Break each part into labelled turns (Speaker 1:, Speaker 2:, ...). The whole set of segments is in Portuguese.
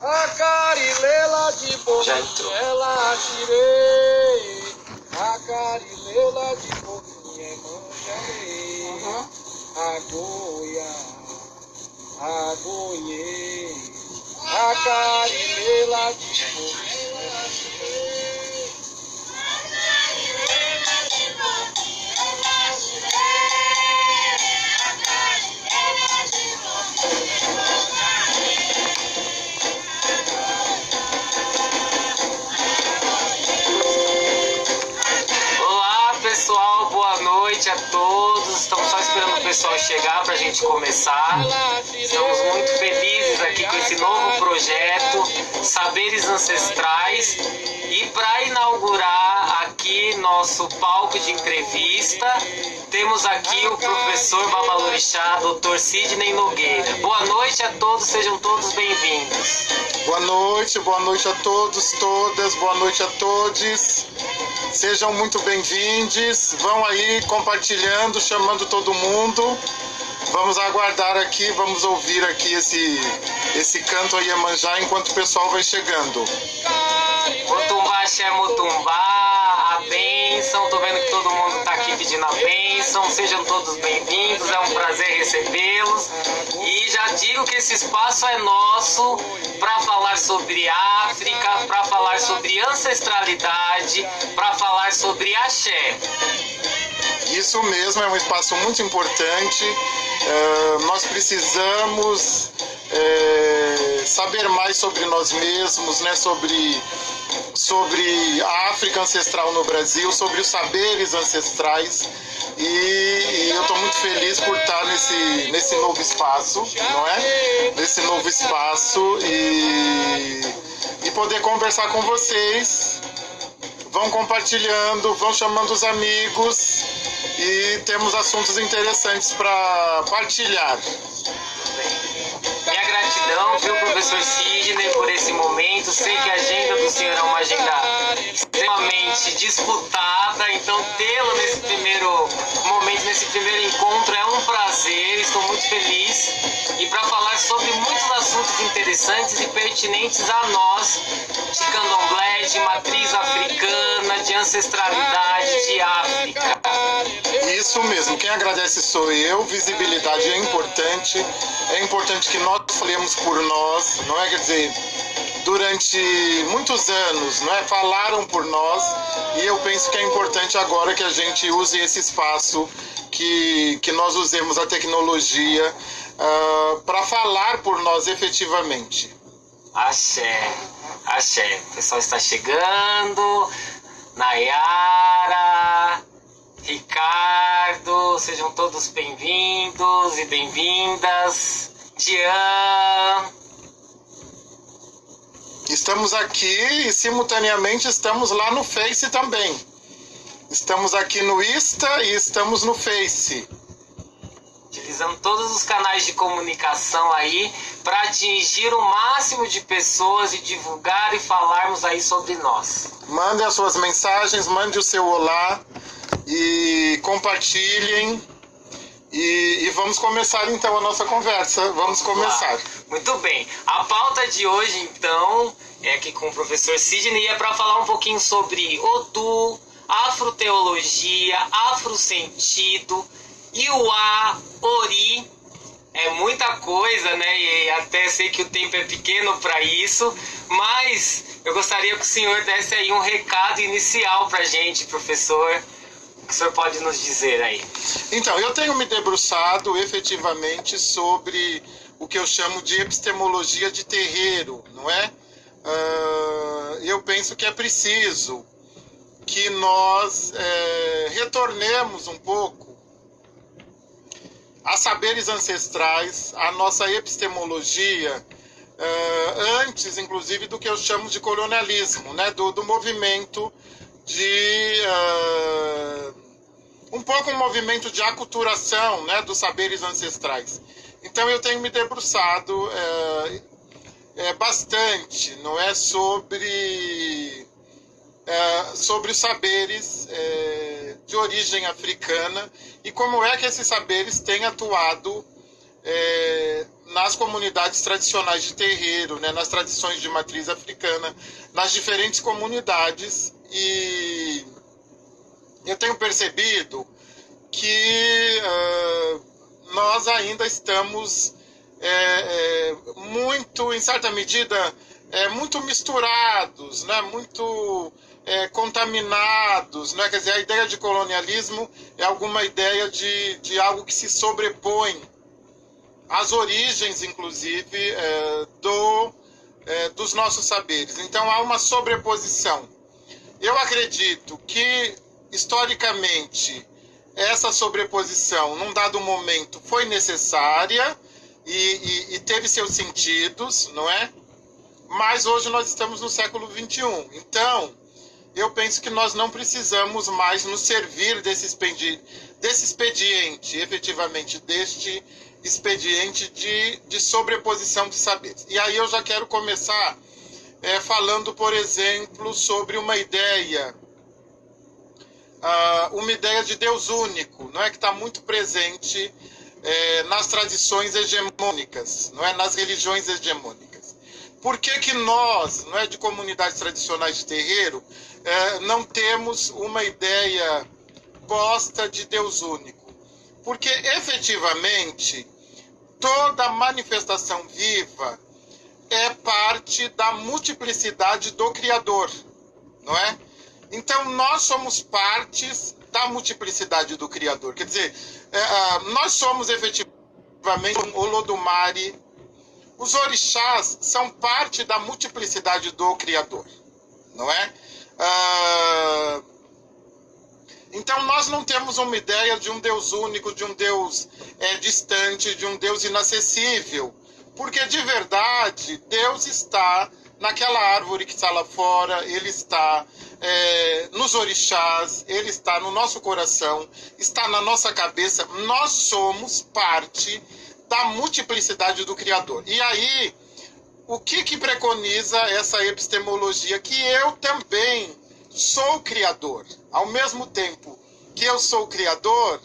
Speaker 1: A carilela de
Speaker 2: Já entrou.
Speaker 1: ela tirei. A carilela de boquinha manjarei. A goia, a goiê. A carilela de boquinha tirei.
Speaker 2: Olá pessoal, boa noite a todos. Estamos só esperando o pessoal chegar para a gente começar. Estamos muito felizes aqui com esse novo projeto, Saberes Ancestrais. E para inaugurar aqui nosso palco de entrevista, temos aqui o professor Babalorixá, Dr. Sidney Nogueira. Boa noite a todos, sejam todos bem-vindos.
Speaker 3: Boa noite a todos, todas, boa noite a todos. Sejam muito bem-vindos. Vão aí compartilhando, chamando todo mundo. Vamos aguardar aqui, vamos ouvir aqui esse canto a Iemanjá enquanto o pessoal vai chegando.
Speaker 2: Mutumbá, Xé, Mutumbá, a bênção. Tô vendo que todo mundo tá aqui pedindo a bênção. Sejam todos bem-vindos, é um prazer recebê-los. E já digo que esse espaço é nosso para falar sobre África, para falar sobre ancestralidade, para falar sobre axé.
Speaker 3: Isso mesmo, é um espaço muito importante. Nós precisamos saber mais sobre nós mesmos, né? Sobre a África ancestral no Brasil, sobre os saberes ancestrais. E eu estou muito feliz por estar nesse novo espaço, não é? Nesse novo espaço e poder conversar com vocês. Vão compartilhando, vão chamando os amigos e temos assuntos interessantes para partilhar.
Speaker 2: Minha gratidão, viu, professor Sidney, por esse momento. Sei que a agenda do senhor é uma agenda extremamente disputada, então tê-lo nesse primeiro momento, nesse primeiro encontro é um prazer, estou muito feliz. E para falar sobre muitos assuntos interessantes e pertinentes a nós, de candomblé, de matriz africana, de ancestralidade, de África.
Speaker 3: Isso mesmo, quem agradece sou eu, visibilidade é importante que nós falemos por nós, não é? Quer dizer, durante muitos anos, não é? Falaram por nós e eu penso que é importante agora que a gente use esse espaço, que nós usemos a tecnologia para falar por nós efetivamente.
Speaker 2: Axé, axé. O pessoal está chegando. Nayara, Ricardo, sejam todos bem-vindos e bem-vindas. Dian.
Speaker 3: Estamos aqui e simultaneamente estamos lá no Face também. Estamos aqui no Insta e estamos no Face.
Speaker 2: Utilizando todos os canais de comunicação aí para atingir o máximo de pessoas e divulgar e falarmos aí sobre nós.
Speaker 3: Mande as suas mensagens, mande o seu olá e compartilhem. E vamos começar então a nossa conversa. Vamos começar.
Speaker 2: Muito bem. A pauta de hoje então é aqui com o professor Sidney e é para falar um pouquinho sobre Odu, afroteologia, afrosentido, Iuá, Ori. É muita coisa, né? E até sei que o tempo é pequeno para isso, mas eu gostaria que o senhor desse aí um recado inicial para a gente, professor. O que o senhor pode nos dizer aí?
Speaker 3: Então, eu tenho me debruçado efetivamente sobre o que eu chamo de epistemologia de terreiro, não é? Eu penso que é preciso que nós retornemos um pouco a saberes ancestrais, a nossa epistemologia, antes, inclusive, do que eu chamo de colonialismo, né? Do movimento de... um pouco um movimento de aculturação, né, dos saberes ancestrais. Então eu tenho me debruçado bastante, não é, sobre os saberes de origem africana e como é que esses saberes têm atuado nas comunidades tradicionais de terreiro, né, nas tradições de matriz africana, nas diferentes comunidades, e eu tenho percebido que nós ainda estamos muito, em certa medida, muito misturados, né, muito contaminados, né? Quer dizer, a ideia de colonialismo é alguma ideia de algo que se sobrepõe às origens, inclusive, dos nossos saberes. Então, há uma sobreposição. Eu acredito que, historicamente, essa sobreposição, num dado momento, foi necessária e teve seus sentidos, não é? Mas hoje nós estamos no século XXI. Então, eu penso que nós não precisamos mais nos servir desse expediente, efetivamente, deste expediente de sobreposição de saberes. E aí eu já quero começar falando, por exemplo, sobre uma ideia de Deus único, não é, que está muito presente nas tradições hegemônicas, não é, nas religiões hegemônicas. Por que nós, não é, de comunidades tradicionais de terreiro, não temos uma ideia posta de Deus único? Porque, efetivamente, toda manifestação viva é parte da multiplicidade do Criador, não é? Então, nós somos partes da multiplicidade do Criador. Quer dizer, nós somos efetivamente o Olodumare. Os orixás são parte da multiplicidade do Criador, não é? Então, nós não temos uma ideia de um Deus único, de um Deus distante, de um Deus inacessível. Porque, de verdade, Deus está naquela árvore que está lá fora, Ele está nos orixás, Ele está no nosso coração, está na nossa cabeça. Nós somos parte da multiplicidade do Criador. E aí, o que preconiza essa epistemologia? Que eu também sou Criador. Ao mesmo tempo que eu sou Criador,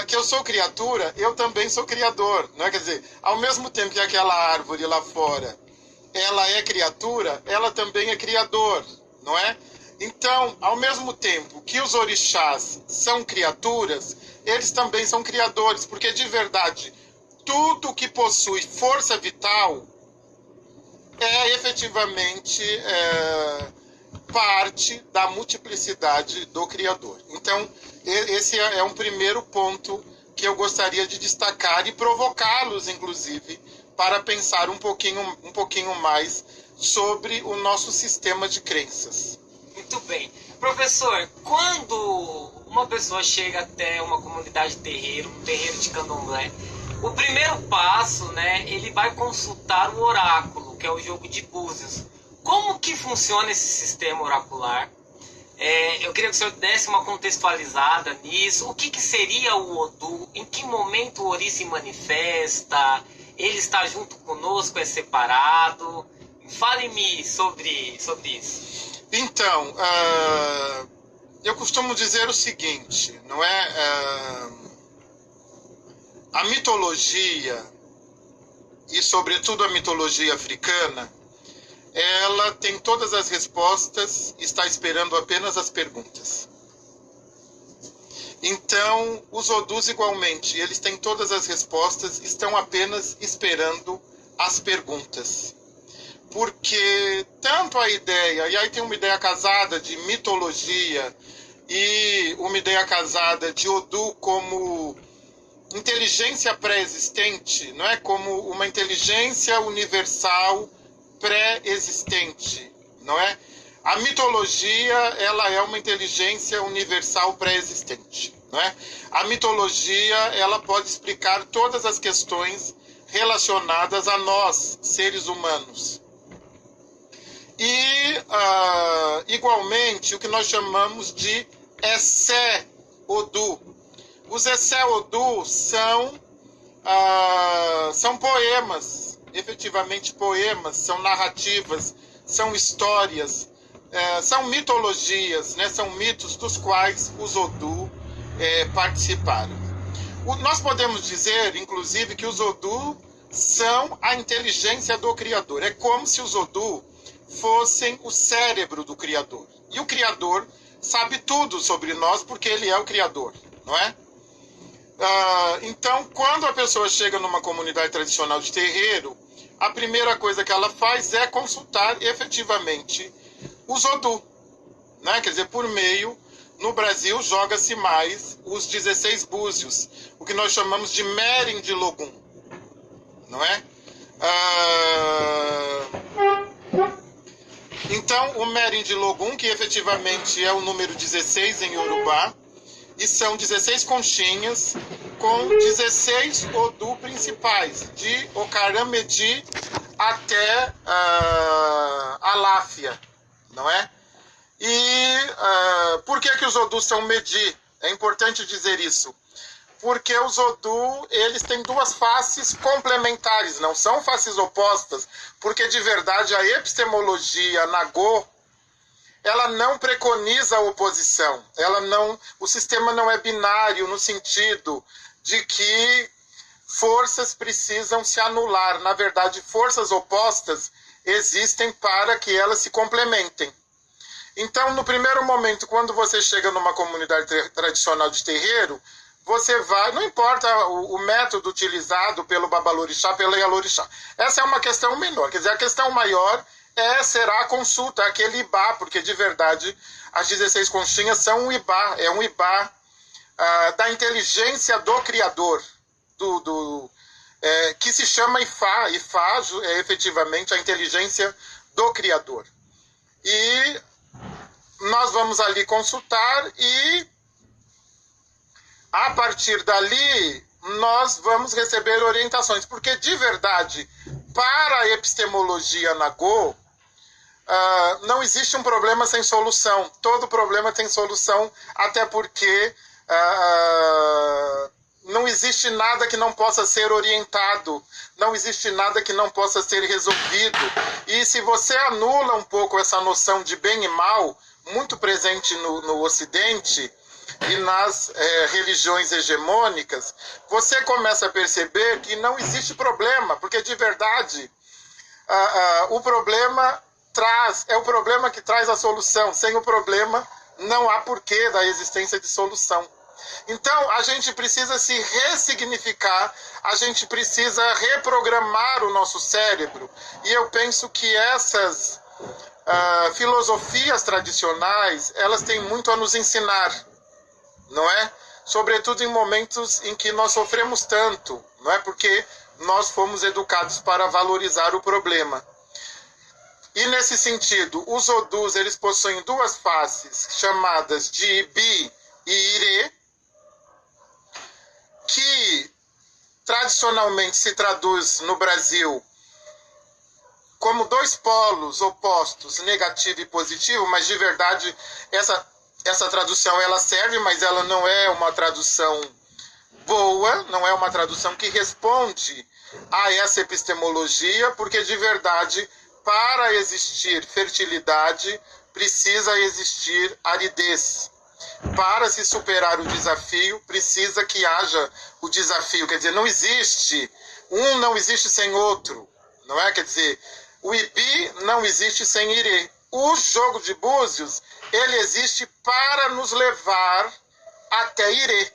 Speaker 3: que eu sou criatura, eu também sou Criador. Não é? Quer dizer, ao mesmo tempo que aquela árvore lá fora, ela é criatura, ela também é Criador, não é? Então, ao mesmo tempo que os orixás são criaturas, eles também são criadores, porque de verdade, tudo que possui força vital é efetivamente parte da multiplicidade do Criador. Então, esse é um primeiro ponto que eu gostaria de destacar e provocá-los, inclusive, para pensar um pouquinho mais sobre o nosso sistema de crenças.
Speaker 2: Muito bem. Professor, quando uma pessoa chega até uma comunidade terreiro, um terreiro de candomblé, o primeiro passo, né, ele vai consultar o oráculo, que é o jogo de búzios. Como que funciona esse sistema oracular? Eu queria que o senhor desse uma contextualizada nisso. O que seria o Odu? Em que momento o Ori se manifesta? Ele está junto conosco? É separado? Fale-me sobre isso.
Speaker 3: Então, eu costumo dizer o seguinte, não é? A mitologia, e sobretudo a mitologia africana, ela tem todas as respostas e está esperando apenas as perguntas. Então, os Odus igualmente, eles têm todas as respostas, estão apenas esperando as perguntas. Porque tanto a ideia, e aí tem uma ideia casada de mitologia e uma ideia casada de Odu como inteligência pré-existente, não é? Como uma inteligência universal pré-existente, não é? A mitologia, ela é uma inteligência universal pré-existente, não é? A mitologia, ela pode explicar todas as questões relacionadas a nós, seres humanos. E, igualmente, o que nós chamamos de Essé Odu. Os Essé Odu são poemas, efetivamente poemas, são narrativas, são histórias, são mitologias, né? São mitos dos quais os Odu participaram. Nós podemos dizer, inclusive, que os Odu são a inteligência do Criador. É como se os Odu fossem o cérebro do Criador. E o Criador sabe tudo sobre nós porque ele é o Criador, não é? Então, quando a pessoa chega numa comunidade tradicional de terreiro, a primeira coisa que ela faz é consultar efetivamente os Odu, né? Quer dizer, por meio, no Brasil, joga-se mais os 16 búzios, o que nós chamamos de Merin de Logum, não é? Então, o Merin de Logum, que efetivamente é o número 16 em Yorubá, e são 16 conchinhas com 16 Odu principais, de Okaramedi até Aláfia, não é? E por que os Odus são Medi? É importante dizer isso. Porque os Odu, eles têm duas faces complementares, não são faces opostas, porque de verdade a epistemologia Nagô, ela não preconiza a oposição, o sistema não é binário no sentido de que forças precisam se anular. Na verdade, forças opostas existem para que elas se complementem. Então, no primeiro momento, quando você chega numa comunidade tradicional de terreiro, você vai, não importa o método utilizado pelo Babalorixá, pelo Yalorixá. Essa é uma questão menor, quer dizer, a questão maior será a consulta, aquele Ibá, porque de verdade as 16 conchinhas são um Ibá, é um Ibá da inteligência do Criador, que se chama Ifá. Ifá é efetivamente a inteligência do Criador. E nós vamos ali consultar e a partir dali nós vamos receber orientações, porque de verdade, para a epistemologia Nagô, não existe um problema sem solução. Todo problema tem solução, até porque não existe nada que não possa ser orientado, não existe nada que não possa ser resolvido. E se você anula um pouco essa noção de bem e mal, muito presente no Ocidente e nas religiões hegemônicas, você começa a perceber que não existe problema, porque de verdade o problema é o problema que traz a solução. Sem o problema, não há porquê da existência de solução. Então, a gente precisa se ressignificar, a gente precisa reprogramar o nosso cérebro. E eu penso que essas filosofias tradicionais, elas têm muito a nos ensinar, não é? Sobretudo em momentos em que nós sofremos tanto, não é? Porque nós fomos educados para valorizar o problema. E nesse sentido, os Odus, eles possuem duas faces chamadas de Ibi e Ire, que tradicionalmente se traduz no Brasil como dois polos opostos, negativo e positivo, mas de verdade essa tradução ela serve, mas ela não é uma tradução boa, não é uma tradução que responde a essa epistemologia, porque de verdade, para existir fertilidade, precisa existir aridez. Para se superar o desafio, precisa que haja o desafio. Quer dizer, não existe, um não existe sem outro, não é? Quer dizer, o Ibi não existe sem Ire. O jogo de búzios, ele existe para nos levar até Ire,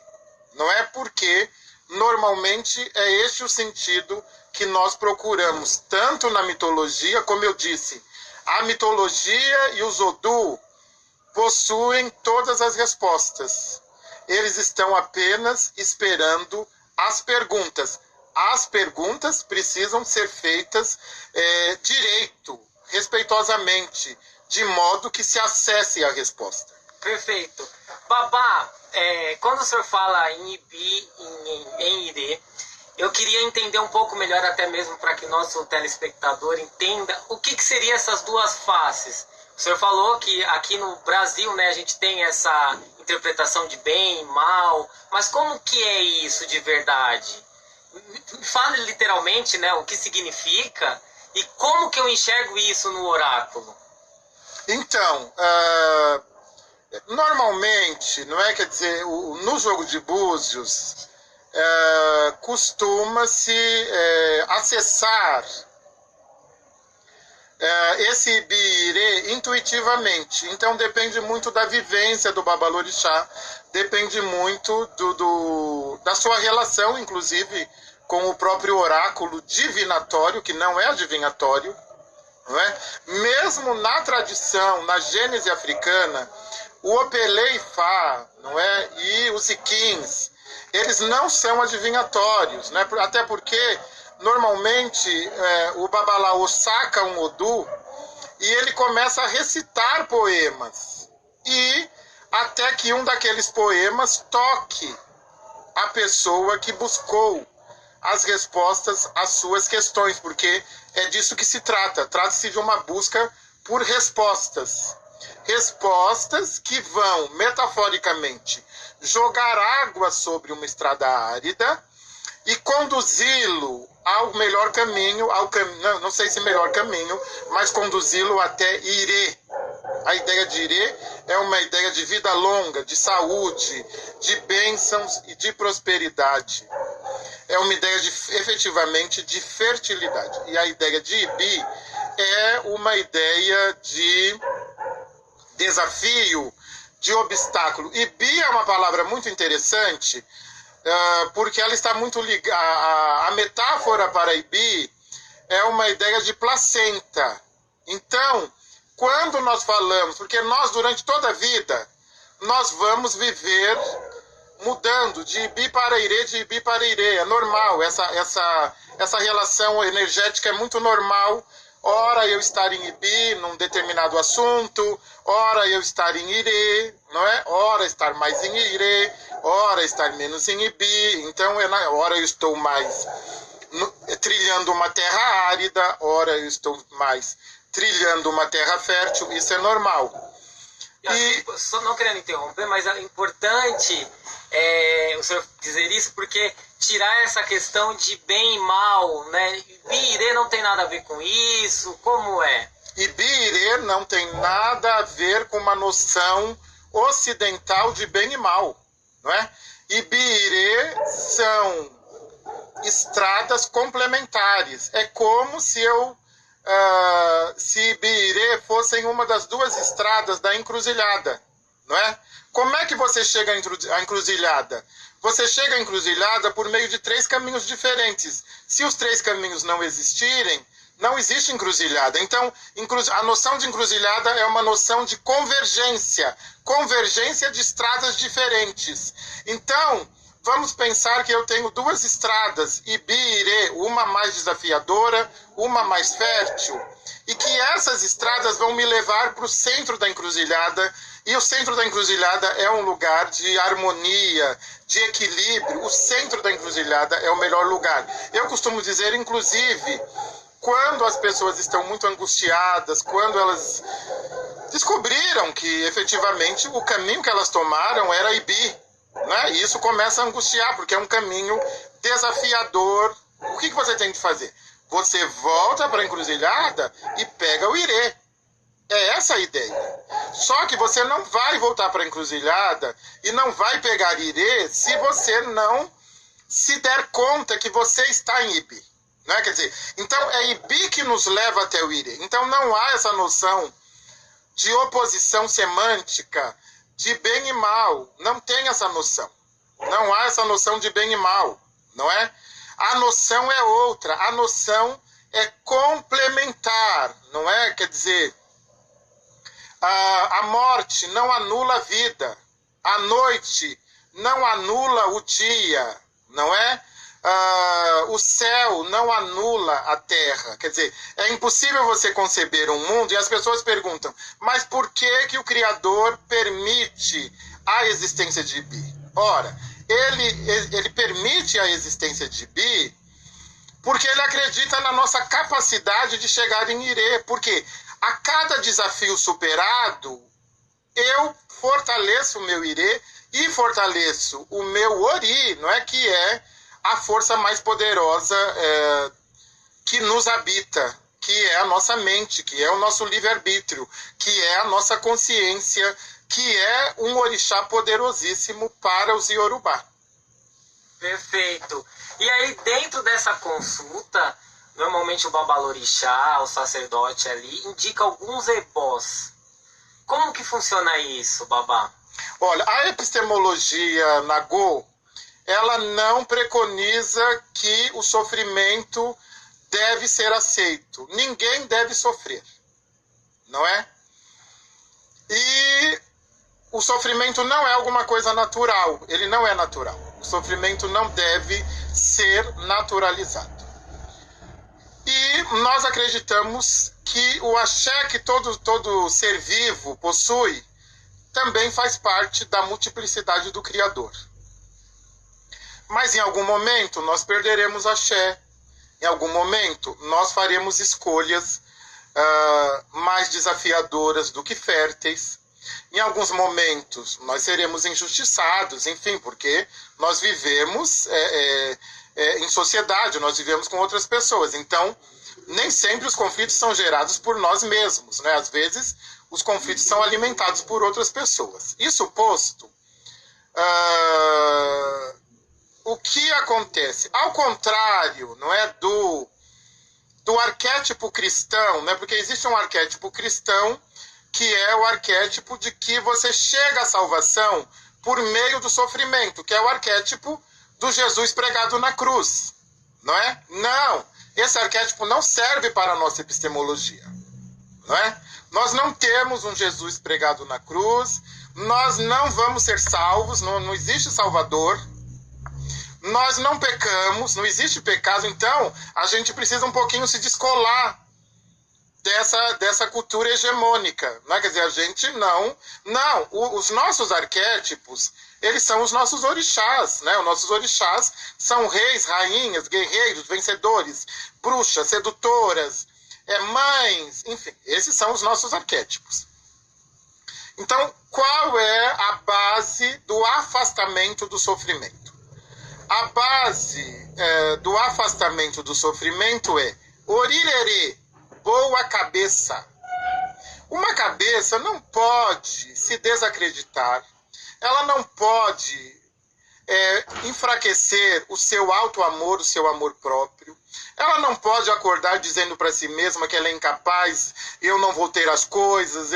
Speaker 3: não é? Porque normalmente é este o sentido que nós procuramos, tanto na mitologia, como eu disse, a mitologia e os Odu possuem todas as respostas. Eles estão apenas esperando as perguntas. As perguntas precisam ser feitas direito, respeitosamente, de modo que se acesse a resposta.
Speaker 2: Perfeito. Babá, quando o senhor fala em Ibi, em Ire, eu queria entender um pouco melhor, até mesmo para que nosso telespectador entenda o que seriam essas duas faces. O senhor falou que aqui no Brasil, né, a gente tem essa interpretação de bem e mal, mas como que é isso de verdade? Fale literalmente, né, o que significa e como que eu enxergo isso no oráculo.
Speaker 3: Então, normalmente, não é? Quer dizer, no jogo de búzios, costuma-se acessar esse Ibi-Irê intuitivamente. Então depende muito da vivência do Babalorixá, depende muito da sua relação, inclusive, com o próprio oráculo divinatório, que não é adivinhatório, não é? Mesmo na tradição, na gênese africana, o Opele-Ifá, não é? E os Iquins, eles não são adivinhatórios, né? Até porque normalmente o Babalaô saca um Odu e ele começa a recitar poemas. E até que um daqueles poemas toque a pessoa que buscou as respostas às suas questões, porque é disso que se trata. Trata-se de uma busca por respostas. Respostas que vão, metaforicamente, jogar água sobre uma estrada árida e conduzi-lo ao melhor caminho, não sei se melhor caminho, mas conduzi-lo até Irê. A ideia de Irê é uma ideia de vida longa, de saúde, de bênçãos e de prosperidade. É uma ideia efetivamente de fertilidade. E a ideia de Ibi é uma ideia de desafio, de obstáculo. Ibi é uma palavra muito interessante, porque ela está muito ligada. A metáfora para Ibi é uma ideia de placenta. Então, quando nós falamos, porque nós durante toda a vida, nós vamos viver mudando de Ibi para Irê, de Ibi para Irê. É normal, essa relação energética é muito normal. Ora eu estar em Ibi num determinado assunto, ora eu estar em Irê, não é? Ora estar mais em Irê, ora estar menos em Ibi. Então, ora eu estou mais trilhando uma terra árida, ora eu estou mais trilhando uma terra fértil. Isso é normal.
Speaker 2: E só não querendo interromper, mas é importante o senhor dizer isso, porque tirar essa questão de bem e mal, né? Ibi-Irê não tem nada a ver com isso, como é?
Speaker 3: Ibi-Irê não tem nada a ver com uma noção ocidental de bem e mal, não é? Ibi-Irê são estradas complementares. É como se se Ibi-Irê fossem uma das duas estradas da encruzilhada, não é? Como é que você chega à encruzilhada? Você chega à encruzilhada por meio de 3 caminhos diferentes. Se os 3 caminhos não existirem, não existe encruzilhada. Então, a noção de encruzilhada é uma noção de convergência de estradas diferentes. Então, vamos pensar que eu tenho 2 estradas, Ibi-Irê, uma mais desafiadora, uma mais fértil, e que essas estradas vão me levar para o centro da encruzilhada, e o centro da encruzilhada é um lugar de harmonia, de equilíbrio. O centro da encruzilhada é o melhor lugar. Eu costumo dizer, inclusive, quando as pessoas estão muito angustiadas, quando elas descobriram que efetivamente o caminho que elas tomaram era Ibi, né? E isso começa a angustiar, porque é um caminho desafiador. O que você tem que fazer? Você volta para a encruzilhada e pega o Irê. É essa a ideia. Só que você não vai voltar para a encruzilhada e não vai pegar Irê se você não se der conta que você está em Ibi. Né? Quer dizer, então é Ibi que nos leva até o Irê. Então não há essa noção de oposição semântica, de bem e mal. Não tem essa noção. Não há essa noção de bem e mal, não é? A noção é outra. A noção é complementar, não é? Quer dizer, a morte não anula a vida. A noite não anula o dia, não é? O céu não anula a terra. Quer dizer, é impossível você conceber um mundo, e as pessoas perguntam, mas por que o Criador permite a existência de Ibi? Ora, ele permite a existência de Ibi porque ele acredita na nossa capacidade de chegar em Irê, porque a cada desafio superado, eu fortaleço o meu Irê e fortaleço o meu Ori, não é? Que é a força mais poderosa que nos habita, que é a nossa mente, que é o nosso livre-arbítrio, que é a nossa consciência, que é um orixá poderosíssimo para os Iorubá.
Speaker 2: Perfeito. E aí, dentro dessa consulta, normalmente o babalorixá, o sacerdote ali, indica alguns ebós. Como que funciona isso, babá?
Speaker 3: Olha, a epistemologia Nagô, ela não preconiza que o sofrimento deve ser aceito. Ninguém deve sofrer, não é? E o sofrimento não é alguma coisa natural, ele não é natural. O sofrimento não deve ser naturalizado. E nós acreditamos que o axé que todo ser vivo possui também faz parte da multiplicidade do Criador. Mas em algum momento nós perderemos axé, em algum momento nós faremos escolhas mais desafiadoras do que férteis. Em alguns momentos nós seremos injustiçados, enfim, porque nós vivemos em sociedade, nós vivemos com outras pessoas. Então, nem sempre os conflitos são gerados por nós mesmos, né? Às vezes, os conflitos são alimentados por outras pessoas. Isso posto, o que acontece? Ao contrário, não é, do arquétipo cristão, né? Porque existe um arquétipo cristão que é o arquétipo de que você chega à salvação por meio do sofrimento, que é o arquétipo do Jesus pregado na cruz, não é? Não, esse arquétipo não serve para a nossa epistemologia, não é? Nós não temos um Jesus pregado na cruz, nós não vamos ser salvos, não existe Salvador, nós não pecamos, não existe pecado, então a gente precisa um pouquinho se descolar dessa cultura hegemônica, não é? Quer dizer, a gente não, os nossos arquétipos, eles são os nossos orixás, né? Os nossos orixás são reis, rainhas, guerreiros, vencedores, bruxas, sedutoras, mães, enfim, esses são os nossos arquétipos. Então, qual é a base do afastamento do sofrimento? A base do afastamento do sofrimento é orirerê, boa cabeça. Uma cabeça não pode se desacreditar, ela não pode enfraquecer o seu auto-amor, o seu amor próprio. Ela não pode acordar dizendo para si mesma que ela é incapaz, eu não vou ter as coisas,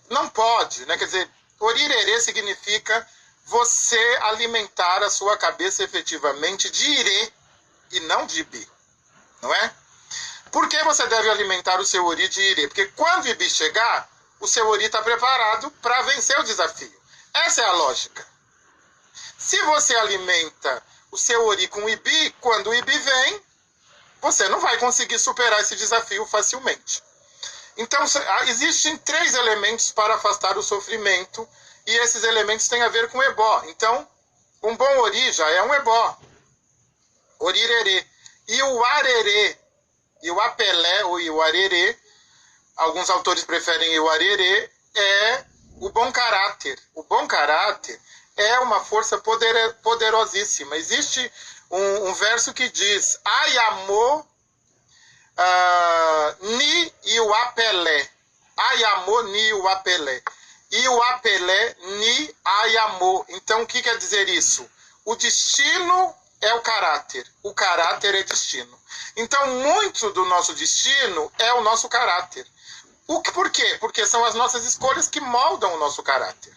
Speaker 3: não pode, né? Quer dizer, orirerê significa você alimentar a sua cabeça efetivamente de irê e não de ibi, não é? Por que você deve alimentar o seu ori de irê? Porque quando o ibi chegar, o seu ori está preparado para vencer o desafio. Essa é a lógica. Se você alimenta o seu ori com o ibi, quando o ibi vem, você não vai conseguir superar esse desafio facilmente. Então, existem 3 elementos para afastar o sofrimento, e esses elementos têm a ver com ebó. Então, um bom ori já é um ebó. Orirerê. E o arerê, e o apelé, ou o arerê, alguns autores preferem o arerê, é o bom caráter. O bom caráter é uma força poderosíssima. Existe um verso que diz: Ayamô ni e o apelé. Ayamô ni o apelé. E o apelé ni ayamô. Então, o que quer dizer isso? O destino é o caráter é destino. Então, muito do nosso destino é o nosso caráter. Por quê? Porque são as nossas escolhas que moldam o nosso caráter.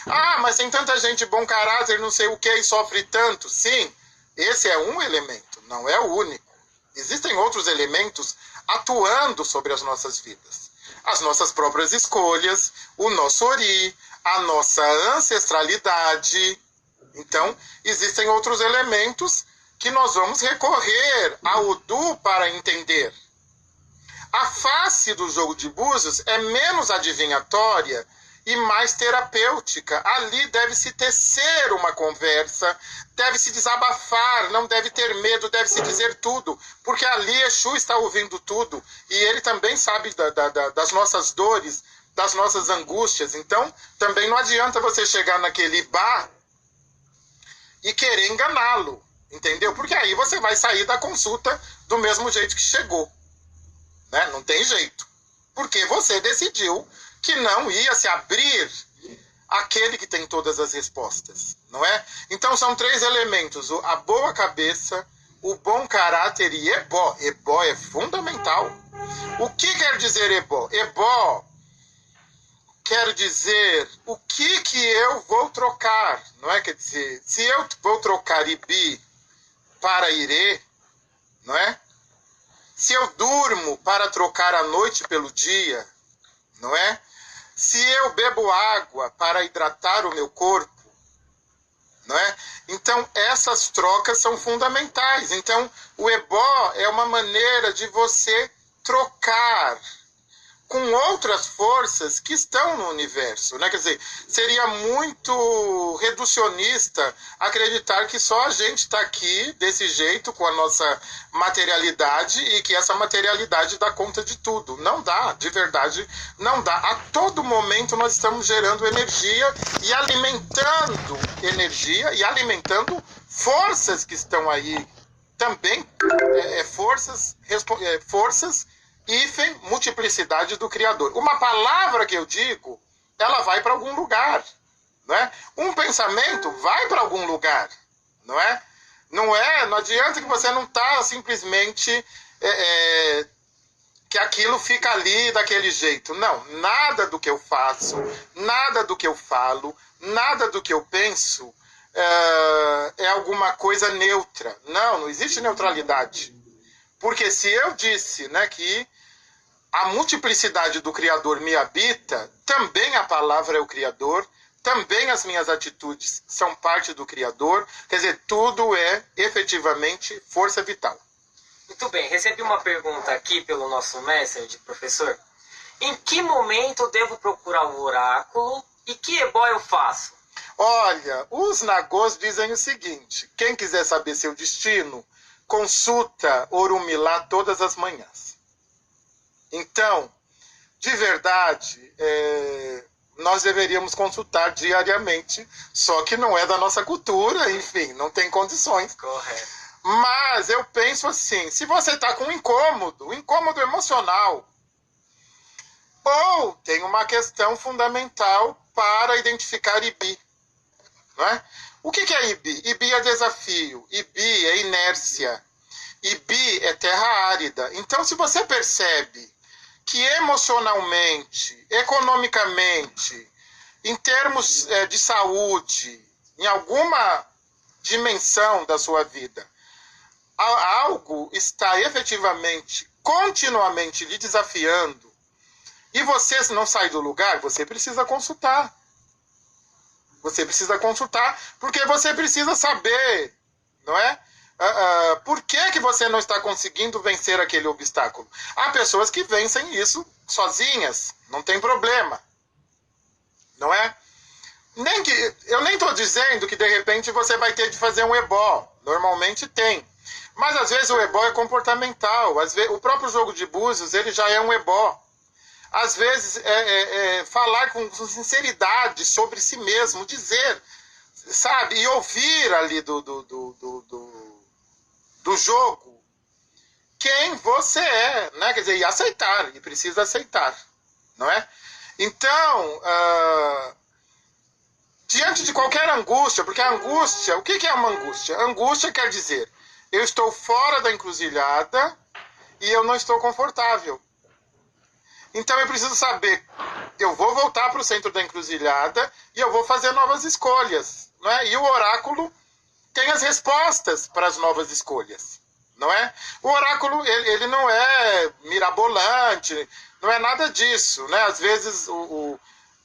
Speaker 3: Ah, mas tem tanta gente bom caráter, não sei o que, e sofre tanto. Sim, esse é um elemento, não é o único. Existem outros elementos atuando sobre as nossas vidas. As nossas próprias escolhas, o nosso ori, a nossa ancestralidade. Então, existem outros elementos que nós vamos recorrer ao Odu para entender. A face do jogo de búzios é menos adivinhatória e mais terapêutica. Ali deve-se tecer uma conversa, deve-se desabafar, não deve ter medo, deve-se dizer tudo, porque ali Exu está ouvindo tudo e ele também sabe das nossas dores, das nossas angústias. Então, também não adianta você chegar naquele bar e querer enganá-lo, entendeu? Porque aí você vai sair da consulta do mesmo jeito que chegou, né? Não tem jeito, porque você decidiu que não ia se abrir aquele que tem todas as respostas, não é? Então são 3 elementos: a boa cabeça, o bom caráter e ebó. Ebó é fundamental. O que quer dizer ebó? Ebó quer dizer o que eu vou trocar, não é? Quer dizer, se eu vou trocar ibi para irê, não é? Se eu durmo para trocar a noite pelo dia, não é? Se eu bebo água para hidratar o meu corpo, não é? Então, essas trocas são fundamentais. Então, o ebó é uma maneira de você trocar com outras forças que estão no universo, né? Quer dizer, seria muito reducionista acreditar que só a gente está aqui desse jeito, com a nossa materialidade, e que essa materialidade dá conta de tudo. Não dá, de verdade, não dá. A todo momento nós estamos gerando energia e alimentando forças que estão aí também, forças hífen, multiplicidade do Criador. Uma palavra que eu digo, ela vai para algum lugar, não é? Um pensamento vai para algum lugar, não é? Não adianta que você não está simplesmente que aquilo fica ali daquele jeito. Não, nada do que eu faço, nada do que eu falo, nada do que eu penso é alguma coisa neutra. Não existe neutralidade. Porque se eu disse, né, que a multiplicidade do Criador me habita, também a palavra é o Criador, também as minhas atitudes são parte do Criador, quer dizer, tudo é efetivamente força vital.
Speaker 2: Muito bem, recebi uma pergunta aqui pelo nosso messenger, professor. Em que momento eu devo procurar o oráculo e que ebó eu faço?
Speaker 3: Olha, os nagôs dizem o seguinte: quem quiser saber seu destino, consulta Orumilá todas as manhãs. Então, de verdade, nós deveríamos consultar diariamente, só que não é da nossa cultura, enfim, não tem condições.
Speaker 2: Correto.
Speaker 3: Mas eu penso assim, se você está com incômodo emocional, ou tem uma questão fundamental para identificar Ibi, não é? O que é Ibi? Ibi é desafio, Ibi é inércia, Ibi é terra árida. Então, se você percebe que emocionalmente, economicamente, em termos de saúde, em alguma dimensão da sua vida, algo está efetivamente, continuamente lhe desafiando, e você não sai do lugar, você precisa consultar. Você precisa consultar, porque você precisa saber, não é? Por que você não está conseguindo vencer aquele obstáculo? Há pessoas que vencem isso sozinhas, não tem problema, não é? Eu nem estou dizendo que de repente você vai ter de fazer um ebó, normalmente tem, mas às vezes o ebó é comportamental, às vezes, o próprio jogo de búzios ele já é um ebó. Às vezes falar com sinceridade sobre si mesmo, dizer, sabe, e ouvir ali do jogo quem você é, né? Quer dizer, e aceitar, e precisa aceitar, não é? Então, diante de qualquer angústia, porque a angústia, o que é uma angústia? Angústia quer dizer, eu estou fora da encruzilhada e eu não estou confortável. Então eu preciso saber, eu vou voltar para o centro da encruzilhada e eu vou fazer novas escolhas, não é? E o oráculo tem as respostas para as novas escolhas, não é? O oráculo, ele não é mirabolante, não é nada disso, né? Às vezes,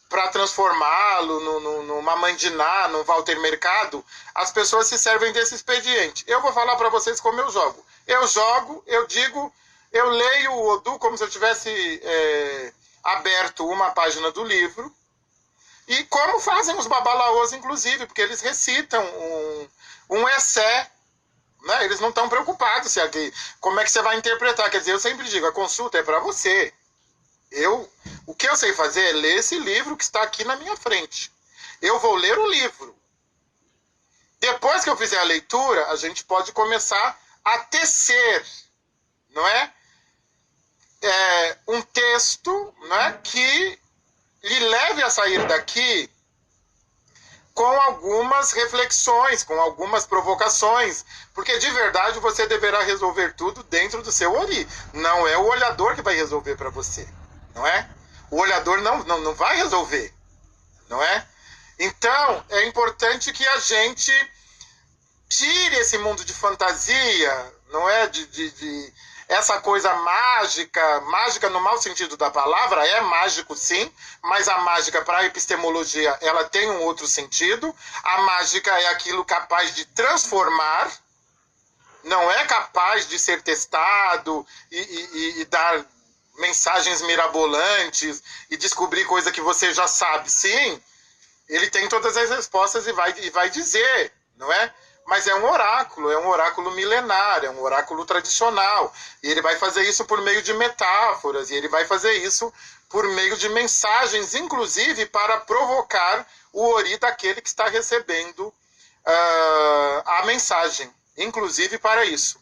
Speaker 3: para transformá-lo numa Mandiná, num Walter Mercado, as pessoas se servem desse expediente. Eu vou falar para vocês como eu jogo. Eu digo, eu leio o Odu como se eu tivesse aberto uma página do livro, e como fazem os babalaôs, inclusive, porque eles recitam um essé, né? Eles não estão preocupados se aqui, como é que você vai interpretar. Quer dizer, eu sempre digo, a consulta é para você. O que eu sei fazer é ler esse livro que está aqui na minha frente. Eu vou ler o livro. Depois que eu fizer a leitura, a gente pode começar a tecer, não é? Um texto, não é? Que lhe leve a sair daqui com algumas reflexões, com algumas provocações, porque de verdade você deverá resolver tudo dentro do seu ori. Não é o olhador que vai resolver para você, não é? O olhador não vai resolver, não é? Então, é importante que a gente tire esse mundo de fantasia, não é? De essa coisa mágica, mágica no mau sentido da palavra, é mágico sim, mas a mágica para a epistemologia, ela tem um outro sentido. A mágica é aquilo capaz de transformar, não é capaz de ser testado e dar mensagens mirabolantes e descobrir coisa que você já sabe. Sim, ele tem todas as respostas e vai dizer, não é? Mas é um oráculo milenar, é um oráculo tradicional. E ele vai fazer isso por meio de metáforas, e ele vai fazer isso por meio de mensagens, inclusive para provocar o ori daquele que está recebendo a mensagem, inclusive para isso.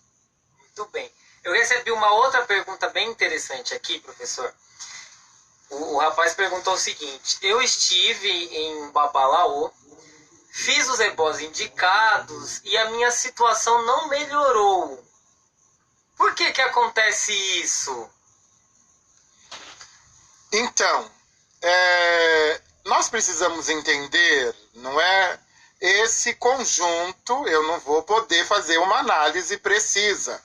Speaker 2: Muito bem. Eu recebi uma outra pergunta bem interessante aqui, professor. O rapaz perguntou o seguinte: eu estive em Babalaô, fiz os ebós indicados e a minha situação não melhorou. Por que que acontece isso?
Speaker 3: Então, nós precisamos entender, não é? Esse conjunto, eu não vou poder fazer uma análise precisa,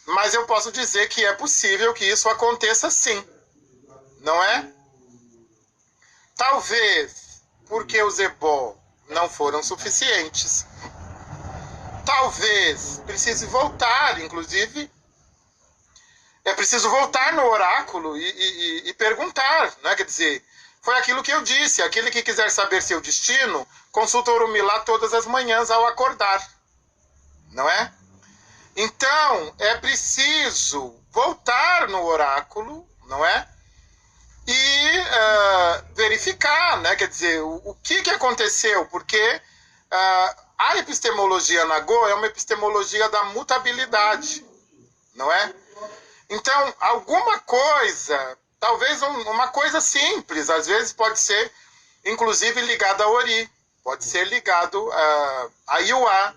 Speaker 3: mas eu posso dizer que é possível que isso aconteça sim, não é? Talvez porque os ebó não foram suficientes. Talvez precise voltar, inclusive, é preciso voltar no oráculo e perguntar, né? Quer dizer, foi aquilo que eu disse: aquele que quiser saber seu destino, consulta o Orumilá todas as manhãs ao acordar, não é? Então, é preciso voltar no oráculo, não é? E verificar, né? Quer dizer, o que aconteceu, porque a epistemologia Nagô é uma epistemologia da mutabilidade, não é? Então, alguma coisa, talvez uma coisa simples, às vezes pode ser, inclusive, ligada a Ori, pode ser ligado a Iuá,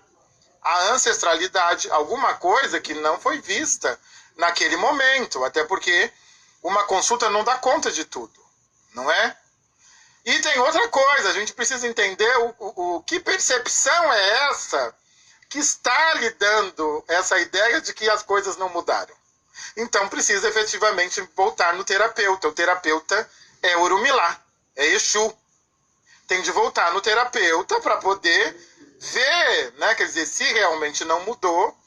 Speaker 3: a ancestralidade, alguma coisa que não foi vista naquele momento, até porque uma consulta não dá conta de tudo, não é? E tem outra coisa, a gente precisa entender o que percepção é essa que está lhe dando essa ideia de que as coisas não mudaram. Então precisa efetivamente voltar no terapeuta. O terapeuta é Orumilá, é Exu. Tem de voltar no terapeuta para poder ver, né, quer dizer, se realmente não mudou,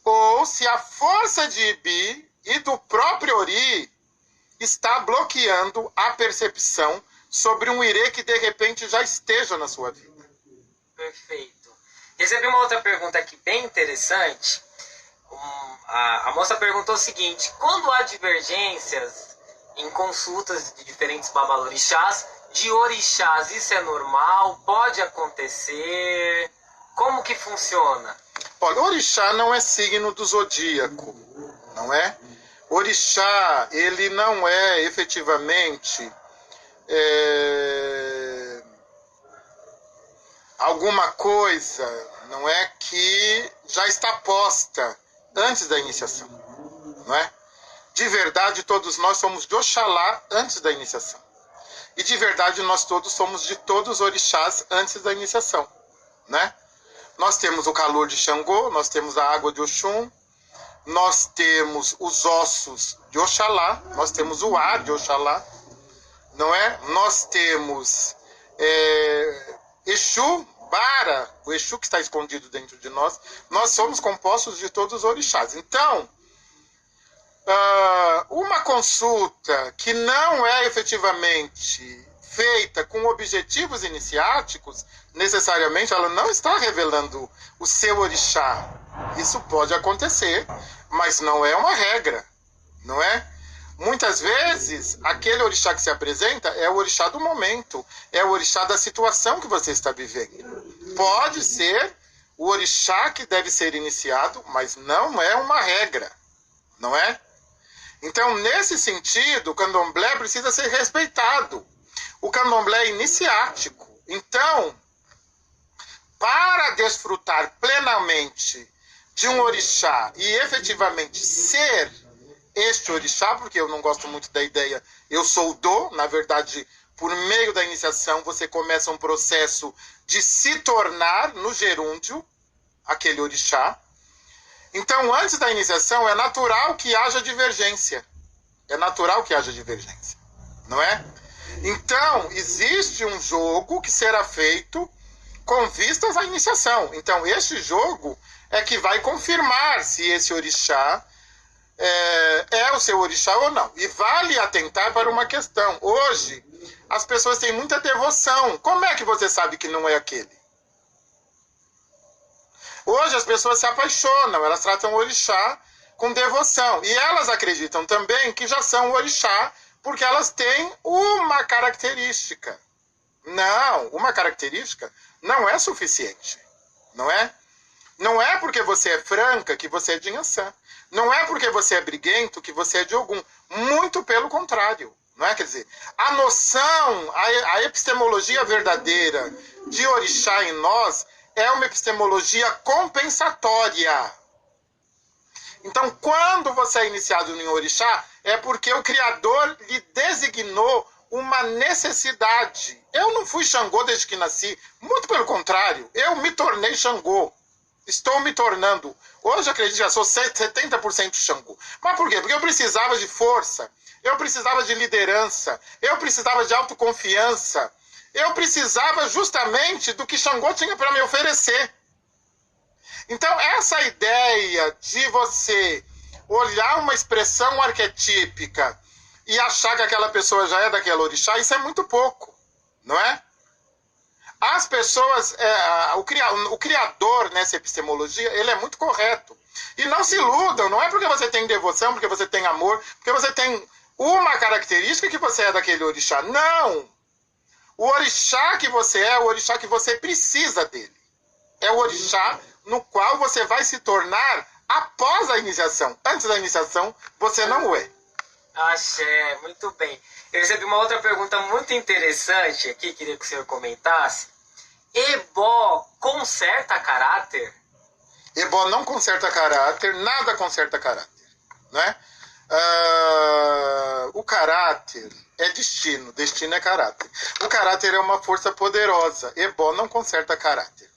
Speaker 3: ou se a força de Ibi e do próprio Ori está bloqueando a percepção sobre um irê que de repente já esteja na sua vida.
Speaker 2: Perfeito. Recebi uma outra pergunta aqui bem interessante. A moça perguntou o seguinte: quando há divergências em consultas de diferentes babalorixás, de orixás, isso é normal? Pode acontecer? Como que funciona?
Speaker 3: Olha, orixá não é signo do zodíaco, não é? Orixá, ele não é efetivamente alguma coisa, não é, que já está posta antes da iniciação, não é? De verdade, todos nós somos de Oxalá antes da iniciação. E de verdade, nós todos somos de todos os orixás antes da iniciação, né? Nós temos o calor de Xangô, nós temos a água de Oxum, nós temos os ossos de Oxalá, nós temos o ar de Oxalá, não é? Nós temos Exu, Bara, o Exu que está escondido dentro de nós. Nós somos compostos de todos os orixás. Então, uma consulta que não é efetivamente feita com objetivos iniciáticos, necessariamente ela não está revelando o seu orixá. Isso pode acontecer, mas não é uma regra, não é? Muitas vezes, aquele orixá que se apresenta é o orixá do momento, é o orixá da situação que você está vivendo. Pode ser o orixá que deve ser iniciado, mas não é uma regra, não é? Então, nesse sentido, o candomblé precisa ser respeitado. O candomblé é iniciático, Então, para desfrutar plenamente de um orixá e efetivamente ser este orixá, porque eu não gosto muito da ideia, eu sou do, na verdade, por meio da iniciação, você começa um processo de se tornar, no gerúndio, aquele orixá. Então, antes da iniciação, é natural que haja divergência. É natural que haja divergência, não é? Então, existe um jogo que será feito com vistas à iniciação. Então, este jogo é que vai confirmar se esse orixá é o seu orixá ou não. E vale atentar para uma questão. Hoje, as pessoas têm muita devoção. Como é que você sabe que não é aquele? Hoje as pessoas se apaixonam, elas tratam o orixá com devoção. E elas acreditam também que já são o orixá, porque elas têm uma característica. Não, uma característica não é suficiente, não é? Não é porque você é franca que você é de Inhaçã. Não é porque você é briguento que você é de Ogum. Muito pelo contrário, não é? Quer dizer, a noção, a epistemologia verdadeira de orixá em nós é uma epistemologia compensatória. Então, quando você é iniciado em orixá, é porque o Criador lhe designou uma necessidade. Eu não fui Xangô desde que nasci. Muito pelo contrário, eu me tornei Xangô. Estou me tornando. Hoje, acredito, já sou 70% Xangô. Mas por quê? Porque eu precisava de força, eu precisava de liderança, eu precisava de autoconfiança, eu precisava justamente do que Xangô tinha para me oferecer. Então, essa ideia de você olhar uma expressão arquetípica e achar que aquela pessoa já é daquela orixá, isso é muito pouco, não é? As pessoas, o criador nessa epistemologia, ele é muito correto. E não se iludam, não é porque você tem devoção, porque você tem amor, porque você tem uma característica que você é daquele orixá. Não! O orixá que você é o orixá que você precisa dele. É o orixá no qual você vai se tornar após a iniciação. Antes da iniciação, você não o é.
Speaker 2: Axé, muito bem. Eu recebi uma outra pergunta muito interessante aqui, queria que o senhor comentasse. Ebó conserta caráter?
Speaker 3: Ebó não conserta caráter, nada conserta caráter, né? O caráter é destino, destino é caráter. O caráter é uma força poderosa, Ebó não conserta caráter.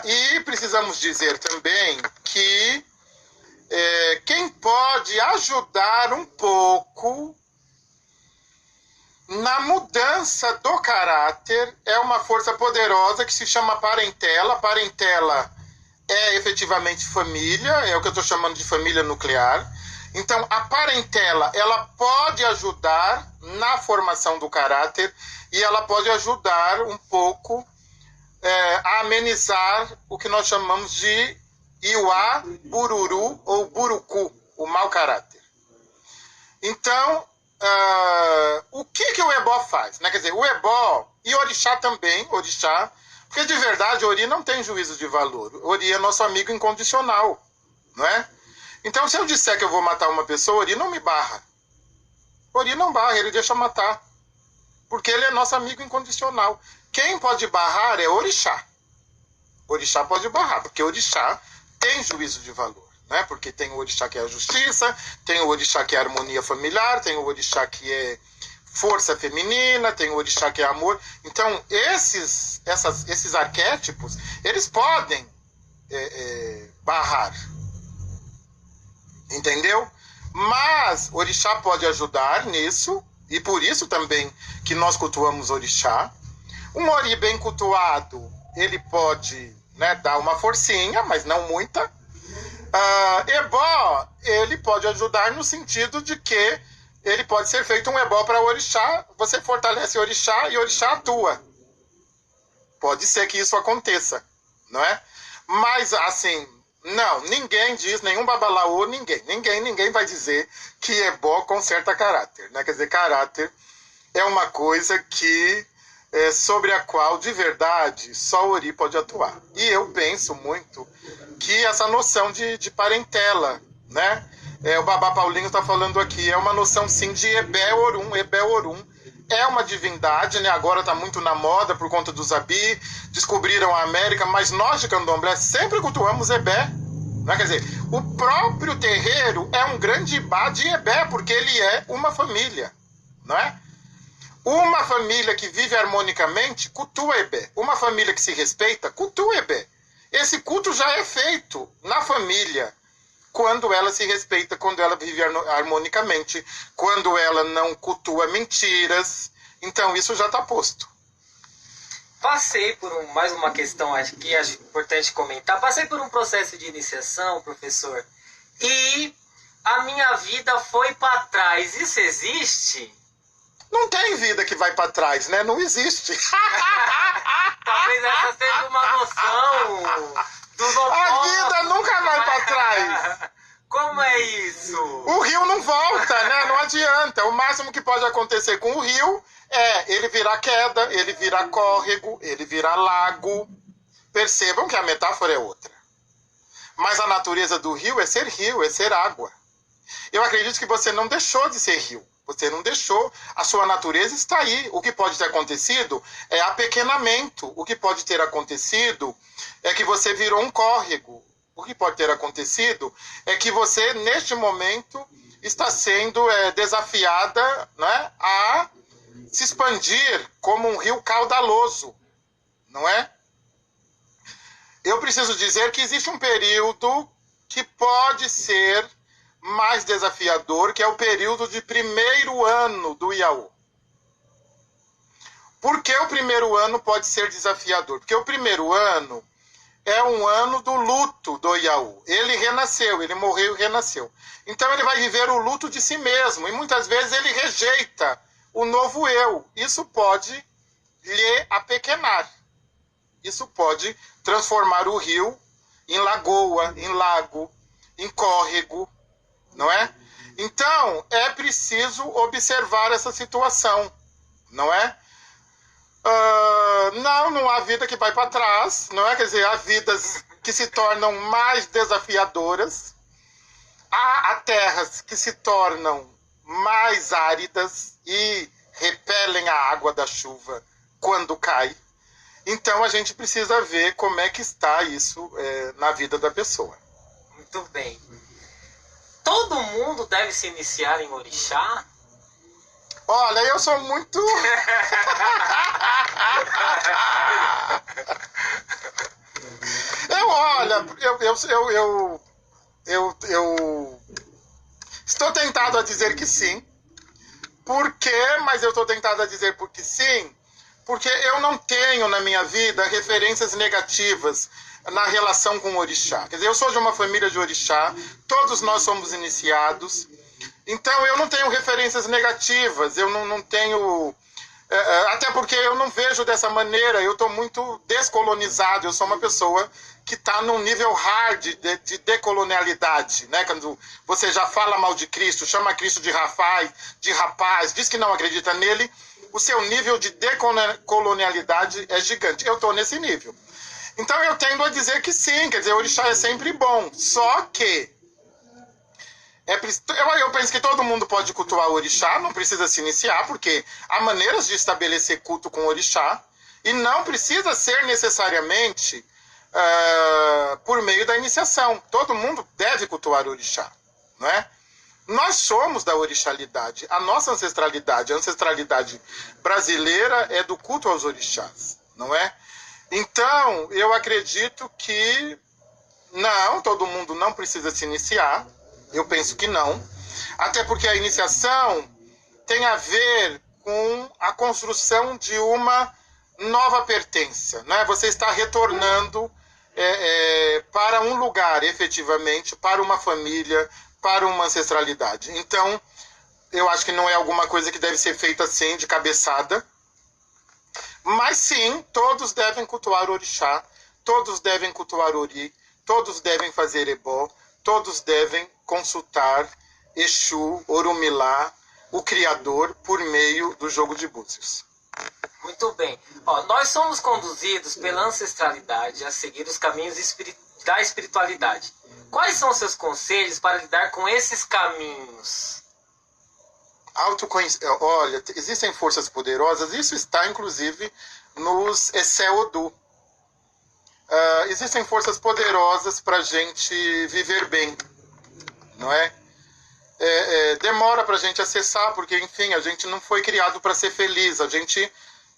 Speaker 3: E precisamos dizer também que quem pode ajudar um pouco na mudança do caráter é uma força poderosa que se chama parentela. Parentela é efetivamente família, é o que eu estou chamando de família nuclear. Então, a parentela, ela pode ajudar na formação do caráter e ela pode ajudar um pouco a amenizar o que nós chamamos de Iuá, Bururu ou Burucu, o mau caráter. Então, o que o Ebó faz? Né? Quer dizer, o Ebó e Orixá também, Orixá, porque de verdade Ori não tem juízo de valor. Ori é nosso amigo incondicional, não é? Então, se eu disser que eu vou matar uma pessoa, Ori não me barra. Ori não barra, ele deixa matar. Porque ele é nosso amigo incondicional. Quem pode barrar é Orixá. Orixá pode barrar, porque Orixá tem juízo de valor, né? Porque tem o Orixá que é a justiça, tem o Orixá que é a harmonia familiar, tem o Orixá que é força feminina, tem o Orixá que é amor. Então, esses arquétipos, eles podem barrar. Entendeu? Mas Orixá pode ajudar nisso, e por isso também que nós cultuamos Orixá. Um Ori bem cultuado, ele pode, né, dar uma forcinha, mas não muita. Ebó, ele pode ajudar no sentido de que ele pode ser feito um ebó para Orixá, você fortalece Orixá e Orixá atua. Pode ser que isso aconteça, não é? Mas, assim, não, ninguém diz, nenhum babalaô, ninguém vai dizer que ebó conserta caráter, né? Quer dizer, caráter é uma coisa que sobre a qual, de verdade, só o Ori pode atuar. E eu penso muito que essa noção de parentela, né? O Babá Paulinho está falando aqui, é uma noção sim de Ebé Orum. Ebé Orum é uma divindade, né? Agora está muito na moda por conta do Zabi, descobriram a América, mas nós de Candomblé sempre cultuamos Ebé. Né? Quer dizer, o próprio terreiro é um grande Ibá de Ebé, porque ele é uma família, não é? Uma família que vive harmonicamente cultua Ebé. Uma família que se respeita cultua Ebé. Esse culto já é feito na família, quando ela se respeita, quando ela vive harmonicamente, quando ela não cultua mentiras. Então isso já está posto.
Speaker 2: Passei por mais uma questão acho que é importante comentar. Passei por um processo de iniciação, professor, e a minha vida foi para trás. Isso existe?
Speaker 3: Não tem vida que vai para trás, né? Não existe.
Speaker 2: Talvez essa seja uma noção dos opostos.
Speaker 3: A vida nunca vai para trás.
Speaker 2: Como é isso?
Speaker 3: O rio não volta, né? Não adianta. O máximo que pode acontecer com o rio é ele virar queda, ele virar córrego, ele virar lago. Percebam que a metáfora é outra. Mas a natureza do rio, é ser água. Eu acredito que você não deixou de ser rio. Você não deixou, a sua natureza está aí. O que pode ter acontecido é apequenamento. O que pode ter acontecido é que você virou um córrego. O que pode ter acontecido é que você, neste momento, está sendo desafiada, né, a se expandir como um rio caudaloso, não é? Eu preciso dizer que existe um período que pode ser mais desafiador, que é o período de primeiro ano do Iaú. Por que o primeiro ano pode ser desafiador? Porque o primeiro ano é um ano do luto do Iaú. Ele renasceu, ele morreu e renasceu. Então ele vai viver o luto de si mesmo, e muitas vezes ele rejeita o novo eu. Isso pode lhe apequenar. Isso pode transformar o rio em lagoa, em lago, em córrego, não é? Então, é preciso observar essa situação, não é? Não há vida que vai para trás, não é? Quer dizer, há vidas que se tornam mais desafiadoras, há terras que se tornam mais áridas e repelem a água da chuva quando cai. Então, a gente precisa ver como é que está isso na vida da pessoa.
Speaker 2: Muito bem. Todo mundo deve se iniciar em orixá?
Speaker 3: Olha, eu sou muito... eu estou tentado a dizer que sim. Por quê? Mas eu estou tentado a dizer porque sim, porque eu não tenho na minha vida referências negativas na relação com o orixá. Quer dizer, eu sou de uma família de orixá, todos nós somos iniciados, então eu não tenho referências negativas, eu não tenho... até porque eu não vejo dessa maneira, eu estou muito descolonizado, eu sou uma pessoa que está num nível hard de decolonialidade, né? Quando você já fala mal de Cristo, chama Cristo de rapaz, diz que não acredita nele, o seu nível de decolonialidade é gigante. Eu estou nesse nível. Então eu tendo a dizer que sim, quer dizer, o orixá é sempre bom, só que eu penso que todo mundo pode cultuar o orixá, não precisa se iniciar, porque há maneiras de estabelecer culto com o orixá, e não precisa ser necessariamente por meio da iniciação. Todo mundo deve cultuar o orixá, não é? Nós somos da orixalidade, a nossa ancestralidade, a ancestralidade brasileira é do culto aos orixás, não é? Então, eu acredito que não, todo mundo não precisa se iniciar. Eu penso que não. Até porque a iniciação tem a ver com a construção de uma nova pertença, né? Você está retornando para um lugar, efetivamente, para uma família, para uma ancestralidade. Então, eu acho que não é alguma coisa que deve ser feita assim, de cabeçada. Mas sim, todos devem cultuar o orixá, todos devem cultuar ori, todos devem fazer ebó, todos devem consultar Exu, Orumilá, o Criador, por meio do jogo de búzios.
Speaker 2: Muito bem. Nós somos conduzidos pela ancestralidade a seguir os caminhos da espiritualidade. Quais são os seus conselhos para lidar com esses caminhos?
Speaker 3: Olha, existem forças poderosas, isso está inclusive nos Esseodu. Existem forças poderosas para a gente viver bem, não é? Demora para a gente acessar, porque, enfim, a gente não foi criado para ser feliz, a gente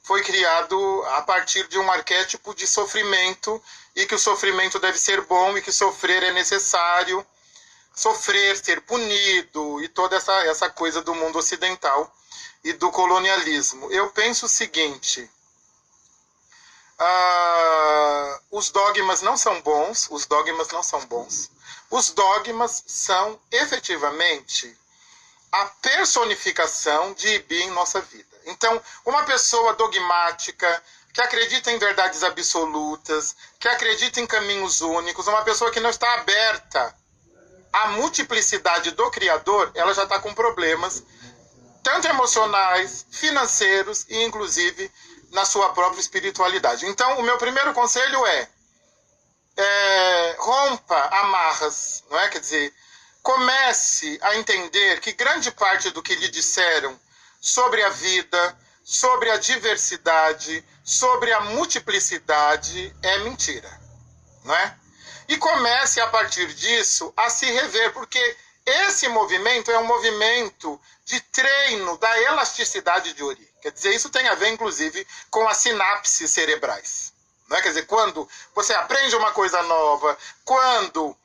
Speaker 3: foi criado a partir de um arquétipo de sofrimento, e que o sofrimento deve ser bom, e que sofrer é necessário, sofrer, ser punido, e toda essa coisa do mundo ocidental e do colonialismo. Eu penso o seguinte: os dogmas não são bons, os dogmas não são bons. Os dogmas são, efetivamente, a personificação de Ibi em nossa vida. Então, uma pessoa dogmática, que acredita em verdades absolutas, que acredita em caminhos únicos, uma pessoa que não está aberta à multiplicidade do Criador, ela já está com problemas, tanto emocionais, financeiros e, inclusive, na sua própria espiritualidade. Então, o meu primeiro conselho é rompa amarras, não é? Quer dizer, comece a entender que grande parte do que lhe disseram sobre a vida, sobre a diversidade, sobre a multiplicidade é mentira, não é? E comece a partir disso a se rever, porque esse movimento é um movimento de treino da elasticidade de Ori. Quer dizer, isso tem a ver, inclusive, com as sinapses cerebrais. Não é? Quer dizer, quando você aprende uma coisa nova, quando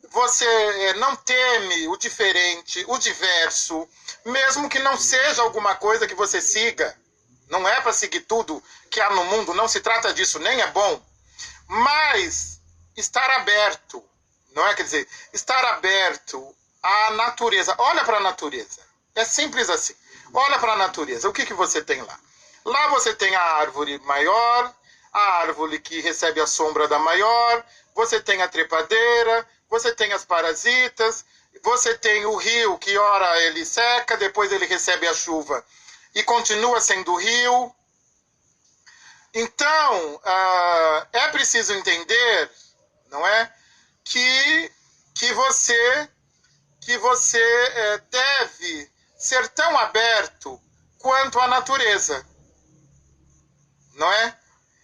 Speaker 3: você não teme o diferente, o diverso, mesmo que não seja alguma coisa que você siga, não é para seguir tudo que há no mundo, não se trata disso, nem é bom, mas estar aberto, não é? Quer dizer, estar aberto à natureza. Olha para a natureza, é simples assim. Olha para a natureza, o que você tem lá? Lá você tem a árvore maior, a árvore que recebe a sombra da maior, você tem a trepadeira, você tem as parasitas, você tem o rio que ora ele seca, depois ele recebe a chuva e continua sendo rio. Então, é preciso entender, não é, que você deve ser tão aberto quanto a natureza, não é?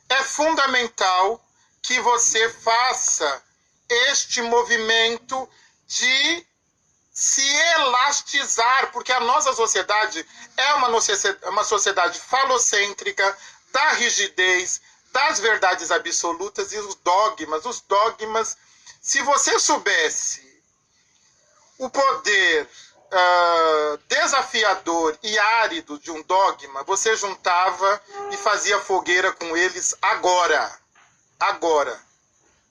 Speaker 3: É fundamental que você faça este movimento de se elastizar, porque a nossa sociedade é uma sociedade falocêntrica, da rigidez, das verdades absolutas e os dogmas, se você soubesse o poder desafiador e árido de um dogma, você juntava e fazia fogueira com eles agora,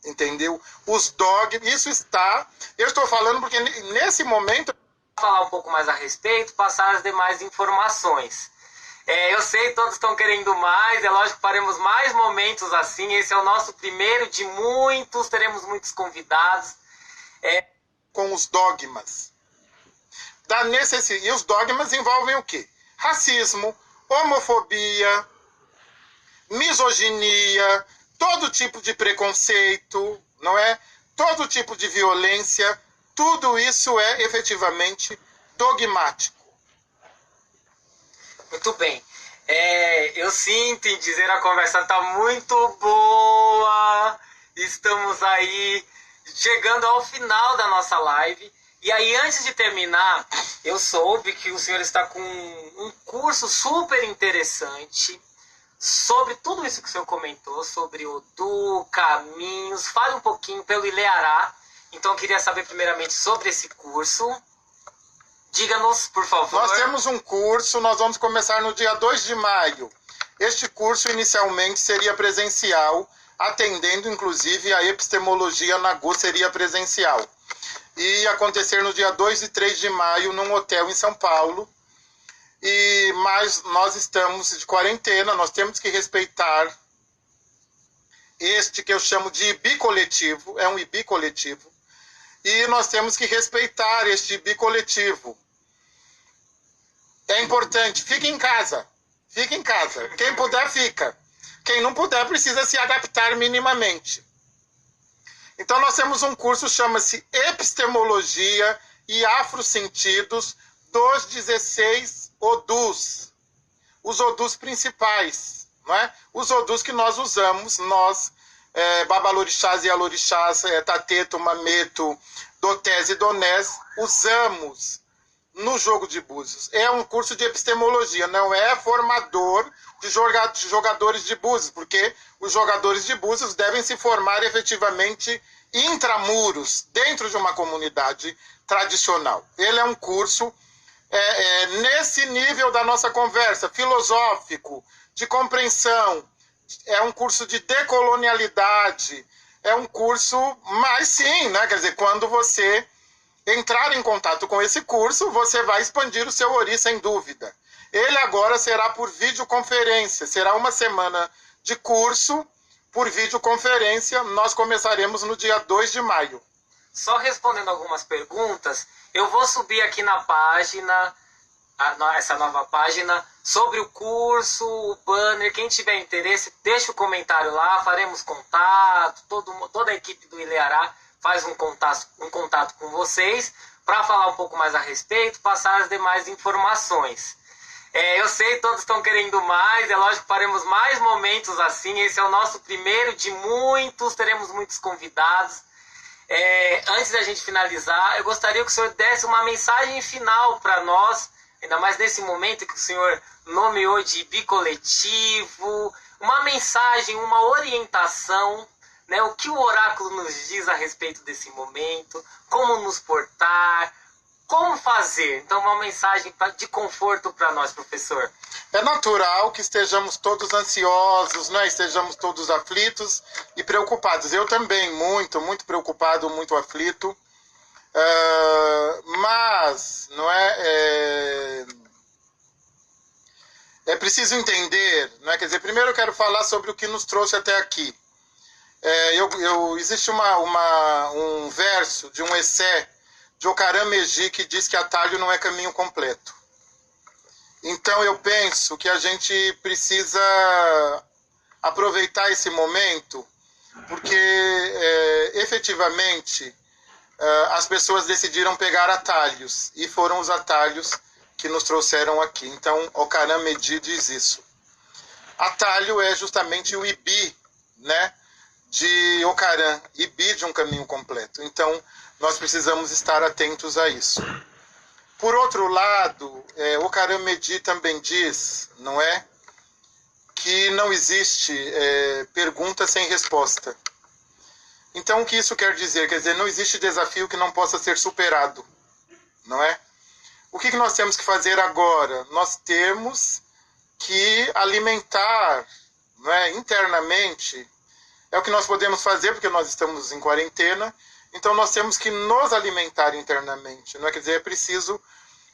Speaker 3: entendeu? Os dogmas, isso está, eu estou falando porque nesse momento...
Speaker 2: Falar um pouco mais a respeito, passar as demais informações. Eu sei, todos estão querendo mais, é lógico que faremos mais momentos assim, esse é o nosso primeiro de muitos, teremos muitos convidados.
Speaker 3: Com os dogmas. E os dogmas envolvem o quê? Racismo, homofobia, misoginia, todo tipo de preconceito, não é? Todo tipo de violência, tudo isso é efetivamente dogmático.
Speaker 2: Muito bem. Eu sinto em dizer, a conversa está muito boa. Estamos aí chegando ao final da nossa live. E aí, antes de terminar, eu soube que o senhor está com um curso super interessante sobre tudo isso que o senhor comentou, sobre Odu, caminhos. Fale um pouquinho pelo Ileará. Então, eu queria saber primeiramente sobre esse curso. Diga-nos, por favor.
Speaker 3: Nós temos um curso, nós vamos começar no dia 2 de maio. Este curso, inicialmente, seria presencial, atendendo, inclusive, a epistemologia Nagô seria presencial. E acontecer no dia 2 e 3 de maio, num hotel em São Paulo. Mas nós estamos de quarentena, nós temos que respeitar este que eu chamo de IBI coletivo, é um IBI coletivo. E nós temos que respeitar este IBI coletivo. É importante, fique em casa. Fique em casa. Quem puder, fica. Quem não puder, precisa se adaptar minimamente. Então, nós temos um curso, chama-se Epistemologia e Afrosentidos, dos 16 odus, os odus principais, não é? Os odus que nós usamos, nós, babalorixás e alorixás, tateto, mameto, dotés e donés, usamos no jogo de búzios. É um curso de epistemologia, não é formador de jogadores de búzios, porque os jogadores de búzios devem se formar efetivamente intramuros, dentro de uma comunidade tradicional. Ele é um curso nesse nível da nossa conversa, filosófico, de compreensão, é um curso de decolonialidade, é um curso, mas sim, né? Quer dizer, quando você entrar em contato com esse curso, você vai expandir o seu Ori, sem dúvida. Ele agora será por videoconferência, será uma semana de curso por videoconferência, nós começaremos no dia 2 de maio.
Speaker 2: Só respondendo algumas perguntas, eu vou subir aqui na página, essa nova página, sobre o curso, o banner. Quem tiver interesse, deixa o comentário lá, faremos contato, toda a equipe do Ileará faz um contato com vocês para falar um pouco mais a respeito, passar as demais informações. Eu sei, todos estão querendo mais, é lógico que faremos mais momentos assim, esse é o nosso primeiro de muitos, teremos muitos convidados. Antes da gente finalizar, eu gostaria que o senhor desse uma mensagem final para nós, ainda mais nesse momento que o senhor nomeou de bicoletivo, uma mensagem, uma orientação, né? O que o oráculo nos diz a respeito desse momento, como nos portar, como fazer. Então, uma mensagem de conforto para nós, professor.
Speaker 3: É natural que estejamos todos ansiosos, né? Estejamos todos aflitos e preocupados. Eu também, muito preocupado, muito aflito. Mas não é preciso entender, né? Quer dizer, primeiro eu quero falar sobre o que nos trouxe até aqui. Existe um verso de um essê de Ocaram Meji que diz que atalho não é caminho completo. Então eu penso que a gente precisa aproveitar esse momento, porque efetivamente as pessoas decidiram pegar atalhos, e foram os atalhos que nos trouxeram aqui. Então Ocaram Meji diz isso. Atalho é justamente o Ibi, né, de Ocaram, Ibi de um caminho completo. Então nós precisamos estar atentos a isso. Por outro lado, Ocaram Meji também diz, não é, que não existe pergunta sem resposta. Então o que isso quer dizer? Quer dizer, não existe desafio que não possa ser superado, não é? O que nós temos que fazer agora? Nós temos que alimentar, não é, internamente, é o que nós podemos fazer porque nós estamos em quarentena. Então nós temos que nos alimentar internamente, não é? Quer dizer, é preciso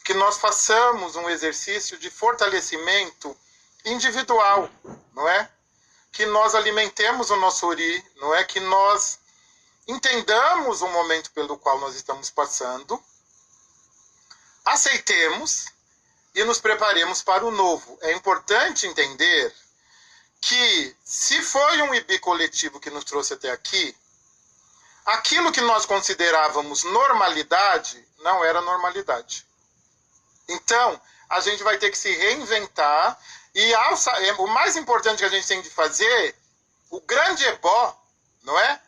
Speaker 3: que nós façamos um exercício de fortalecimento individual, não é? Que nós alimentemos o nosso Ori, não é? Que nós entendamos o momento pelo qual nós estamos passando, aceitemos e nos preparemos para o novo. É importante entender que se foi um Ibi coletivo que nos trouxe até aqui, aquilo que nós considerávamos normalidade não era normalidade. Então, a gente vai ter que se reinventar, e o mais importante que a gente tem de fazer, o grande ebó, não é?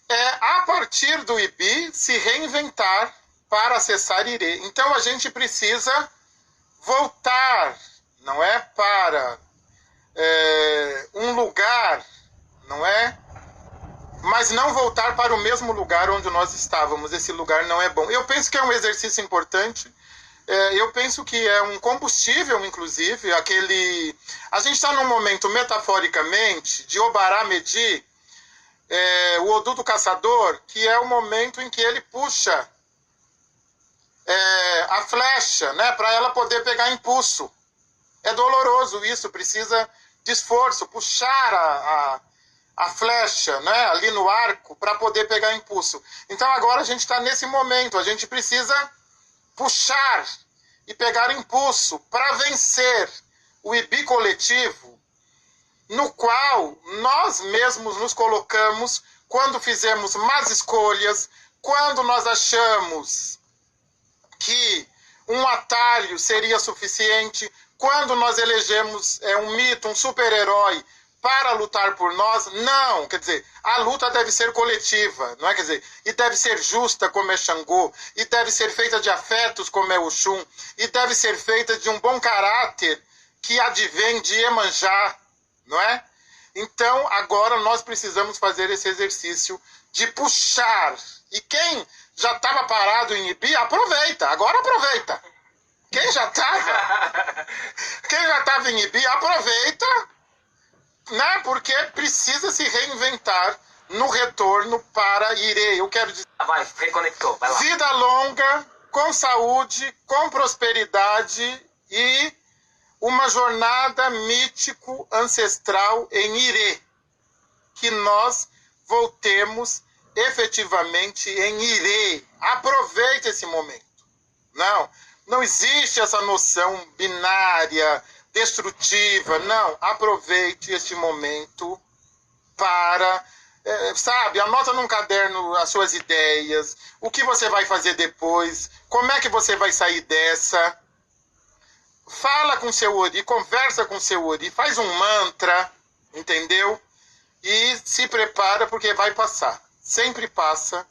Speaker 3: É, a partir do Ibi, se reinventar para acessar Ire. Então, a gente precisa voltar, não é? Para um lugar, não é? Mas não voltar para o mesmo lugar onde nós estávamos. Esse lugar não é bom. Eu penso que é um exercício importante. Eu penso que é um combustível, inclusive, a gente está num momento, metaforicamente, de Obará Meji, o Odu do Caçador, que é o momento em que ele puxa a flecha, né, para ela poder pegar impulso. É doloroso isso, precisa de esforço, puxar a flecha, né, ali no arco para poder pegar impulso. Então agora a gente está nesse momento, a gente precisa puxar e pegar impulso para vencer o Ibi coletivo, no qual nós mesmos nos colocamos quando fizemos más escolhas, quando nós achamos que Um atalho seria suficiente? Quando nós elegemos um mito, um super-herói para lutar por nós? Não, quer dizer, a luta deve ser coletiva, não é? Quer dizer, e deve ser justa como é Xangô, e deve ser feita de afetos como é Oxum, e deve ser feita de um bom caráter que advém de Iemanjá, não é? Então, agora nós precisamos fazer esse exercício de puxar. E quem já estava parado em Ibi, aproveita, agora aproveita. Quem já estava em Ibi, aproveita, né? Porque precisa se reinventar no retorno para Irê. Eu quero dizer,
Speaker 2: Vai, reconectou, vai lá.
Speaker 3: vida longa, com saúde, com prosperidade e uma jornada mítico ancestral em Irê. Que nós voltemos efetivamente em Irê. Aproveite esse momento. Não existe essa noção binária, destrutiva. Não, aproveite este momento para, sabe, anota num caderno as suas ideias, o que você vai fazer depois, como é que você vai sair dessa. Fala com seu Ori, conversa com seu Ori, faz um mantra, entendeu? E se prepara porque vai passar. Sempre passa.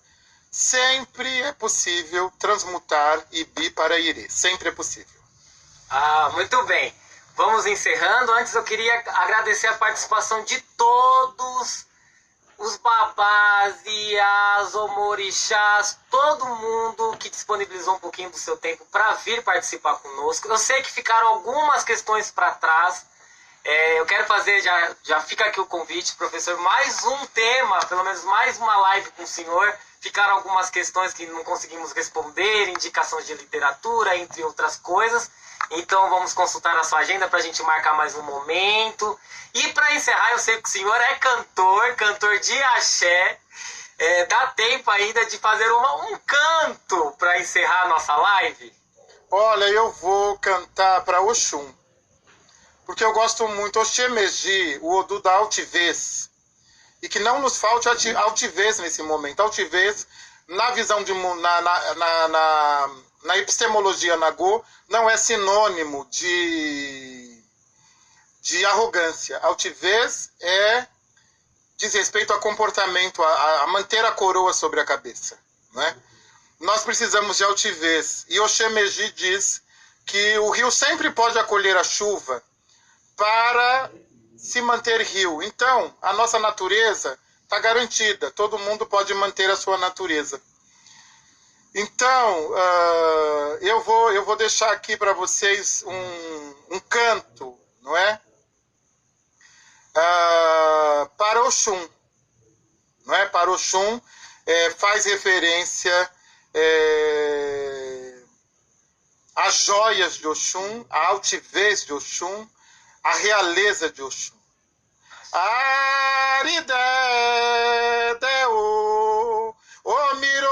Speaker 3: Sempre é possível transmutar Ibi para Irê. Sempre é possível.
Speaker 2: Ah, muito bem. Vamos encerrando. Antes eu queria agradecer a participação de todos os babás, iás, omorixás, todo mundo que disponibilizou um pouquinho do seu tempo para vir participar conosco. Eu sei que ficaram algumas questões para trás. Eu quero fazer, já fica aqui o convite, professor, mais um tema, pelo menos mais uma live com o senhor. Ficaram algumas questões que não conseguimos responder, indicações de literatura, entre outras coisas. Então vamos consultar a sua agenda para a gente marcar mais um momento. E para encerrar, eu sei que o senhor é cantor de axé. Dá tempo ainda de fazer um canto para encerrar a nossa live?
Speaker 3: Olha, eu vou cantar para Oxum. Porque eu gosto muito, Oxemeji, o Odu da altivez. E que não nos falte altivez nesse momento. Altivez, na visão de na epistemologia Nagô, não é sinônimo de arrogância. Altivez diz respeito a comportamento, a manter a coroa sobre a cabeça. Não é? Nós precisamos de altivez. E Oxemeji diz que o rio sempre pode acolher a chuva para se manter rio. Então, a nossa natureza está garantida. Todo mundo pode manter a sua natureza. Então, eu vou deixar aqui para vocês um canto, não é? Para Oxum. Não é? Para Oxum faz referência às joias de Oxum, à altivez de Oxum, a realeza de Oxum. Aridé, Deo, Omiro,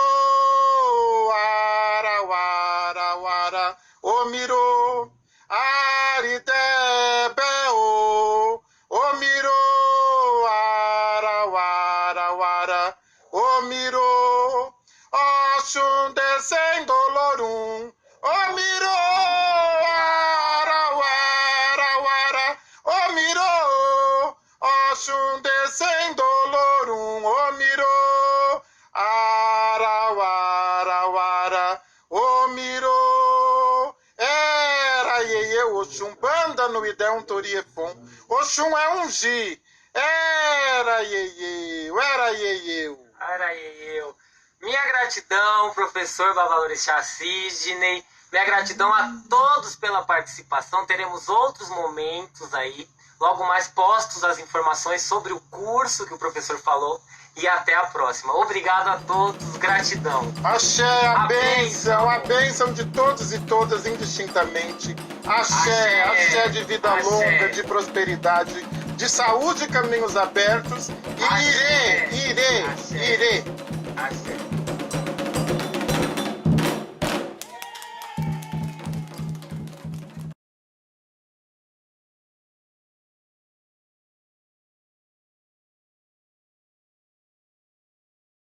Speaker 3: Arawara, Omiro, Aridé, Beo, Omiro, Arawara, Omiro, Oxum descendo Lorum, Omiro, Oxum descendo Lorum, Omiro, Arawara, Omiro, era Iê, Oxum, banda no Idé um Toriefon, Oxum é um Gi, era Iê, era Iê.
Speaker 2: Minha gratidão, professor Babalorixá Sidney, minha gratidão a todos pela participação, teremos outros momentos aí, logo mais postos as informações sobre o curso que o professor falou. E até a próxima. Obrigado a todos, gratidão.
Speaker 3: Axé, a bênção de todos e todas indistintamente. Axé de vida longa, de prosperidade, de saúde e caminhos abertos. E Irê.
Speaker 2: Axé.